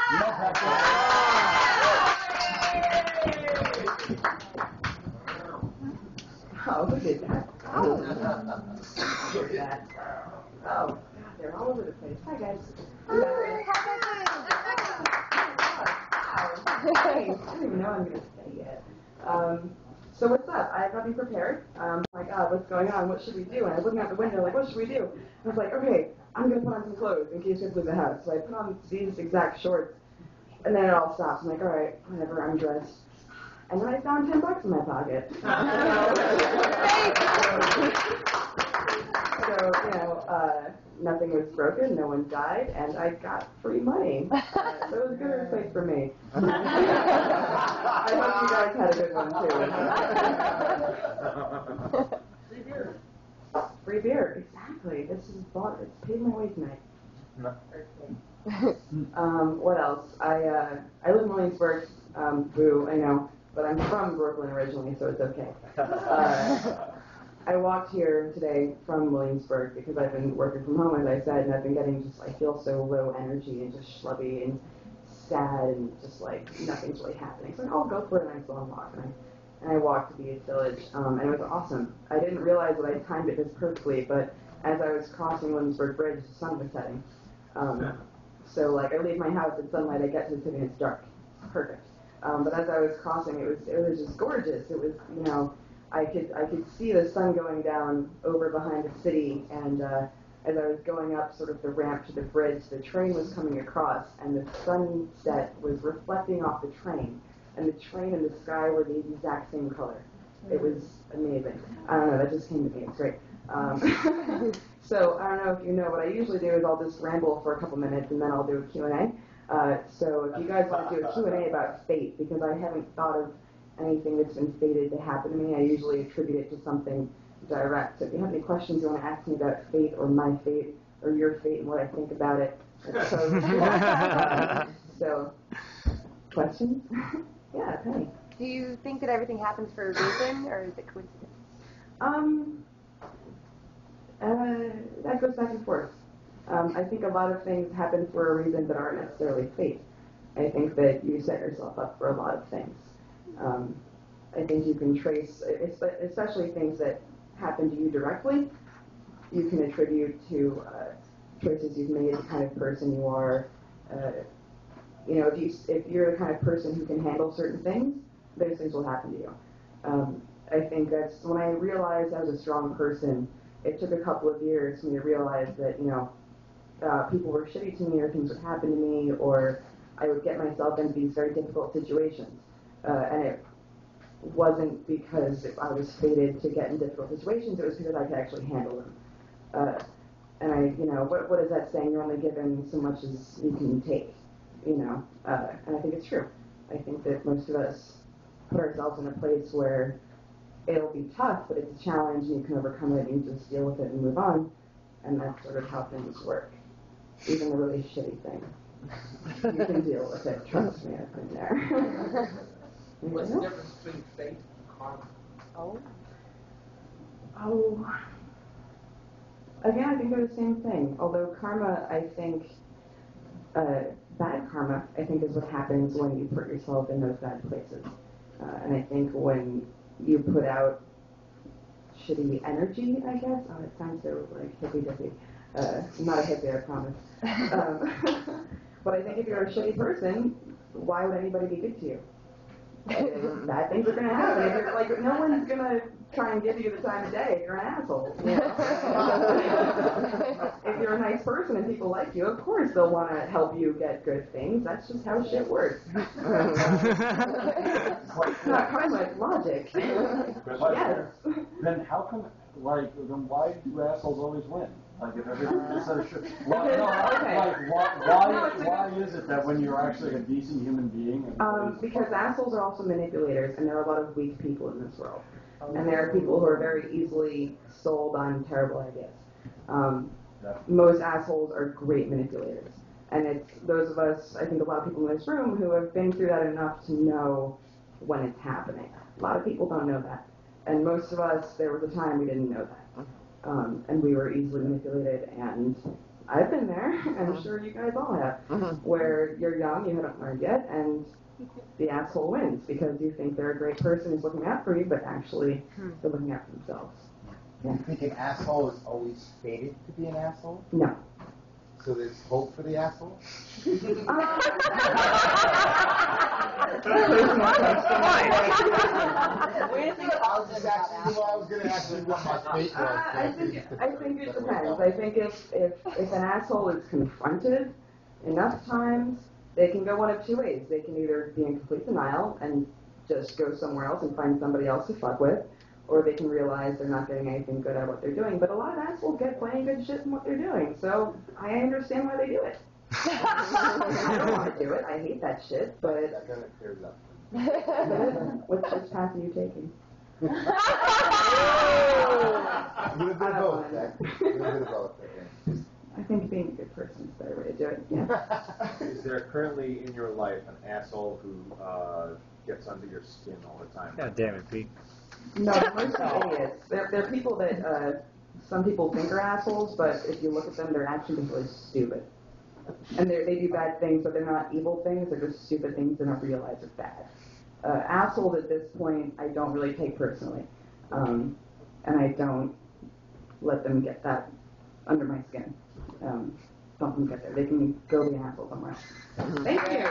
Oh, look at that. Oh. Look at that. Oh, God, they're all over the place. Hi, guys. Hi. Hey, I don't even know what I'm going to say yet. So what's up? I have nothing prepared. My God, what's going on? What should we do? And I was looking out the window like, what should we do? And I was like, okay, I'm going to put on some clothes in case I leave the house. So I put on these exact shorts, and then it all stops. I'm like, all right, whatever, I'm dressed. And then I found $10 in my pocket. So, nothing was broken, no one died, and I got free money. So it was a good earthquake for me. I hope you guys had a good one, too. Free beer. Free beer, exactly. This is bought, it's paid my way tonight. What else? I live in Williamsburg, boo, I know, but I'm from Brooklyn originally, so it's okay. I walked here today from Williamsburg because I've been working from home, as I said, and I've been getting I feel so low energy and just schlubby and sad and just like nothing's really happening. So I'll go for a nice long walk. And I walked to the East Village, and it was awesome. I didn't realize that I timed it this perfectly, but as I was crossing Williamsburg Bridge, the sun was setting. So like I leave my house at sunlight, I get to the city and it's dark. Perfect. But as I was crossing, it was just gorgeous. It was, I could see the sun going down over behind the city, and as I was going up sort of the ramp to the bridge, the train was coming across, and the sunset was reflecting off the train, and the train and the sky were the exact same color. It was amazing. I don't know, that just came to me. It's great. So I don't know if you know, what I usually do is I'll just ramble for a couple minutes, and then I'll do a Q&A. So if you guys want to do a Q&A about fate, because I haven't thought of anything that's been fated to happen to me, I usually attribute it to something direct. So if you have any questions you want to ask me about fate or my fate or your fate and what I think about it, that's totally so, questions? Yeah, Penny. Do you think that everything happens for a reason, or is it coincidence? That goes back and forth. I think a lot of things happen for a reason that aren't necessarily fate. I think that you set yourself up for a lot of things. I think you can trace, especially things that happen to you directly, you can attribute to choices you've made, the kind of person you are. If you're the kind of person who can handle certain things, those things will happen to you. I think that's when I realized I was a strong person. It took a couple of years for me to realize that people were shitty to me, or things would happen to me, or I would get myself into these very difficult situations. And it wasn't because I was fated to get in difficult situations, it was because I could actually handle them. And what is that saying? You're only given so much as you can take, and I think it's true. I think that most of us put ourselves in a place where it'll be tough, but it's a challenge, and you can overcome it, and you just deal with it and move on, and that's sort of how things work. Even the really shitty thing. You can deal with it, trust me, I've been there. What's the difference between fate and karma? Again, I think they're the same thing. Although karma, I think, bad karma, I think is what happens when you put yourself in those bad places. And I think when you put out shitty energy, I guess. Oh, it sounds so like hippy-dippy. I'm not a hippie, I promise. But I think if you're a shitty person, why would anybody be good to you? Bad things are going to happen. If you're like, no one's going to try and give you the time of day if you're an asshole. If you're a nice person and people like you, of course they'll want to help you get good things. That's just how shit works. It's not karma, it's logic. Yes. Then how come, then why do assholes always win? Like, if everything is so sure. Why is it that when you're actually a decent human being? Because assholes are also manipulators, and there are a lot of weak people in this world. And there are people who are very easily sold on terrible ideas. Most assholes are great manipulators. And it's those of us, I think a lot of people in this room, who have been through that enough to know when it's happening. A lot of people don't know that. And most of us, there was a time we didn't know that. And we were easily manipulated, and I've been there, I'm sure you guys all have, where you're young, you haven't learned yet, and the asshole wins because you think they're a great person who's looking out for you, but actually they're looking out for themselves. Do you think an asshole is always fated to be an asshole? No. So there's hope for the asshole? I was just asking you. I was going to ask you what my fate was. I think it depends. I think if an asshole is confronted enough times, they can go one of two ways. They can either be in complete denial and just go somewhere else and find somebody else to fuck with, or they can realize they're not getting anything good out of what they're doing. But a lot of assholes get plenty good shit in what they're doing, so I understand why they do it. I don't want to do it. I hate that shit, but That kind of clears up. which path are you taking? A little bit of both, Jack. A little bit of both, I think. I think being a good person is a better way to do it. Yeah. Is there currently in your life an asshole who gets under your skin all the time? God damn it, Pete. No, they're mostly idiots. They're people that some people think are assholes, but if you look at them, they're actually really stupid. And they do bad things, but they're not evil things. They're just stupid things they don't realize are bad. Assholes at this point, I don't really take personally. And I don't let them get that under my skin. Don't let them get there. They can go be an asshole somewhere else. Thank you.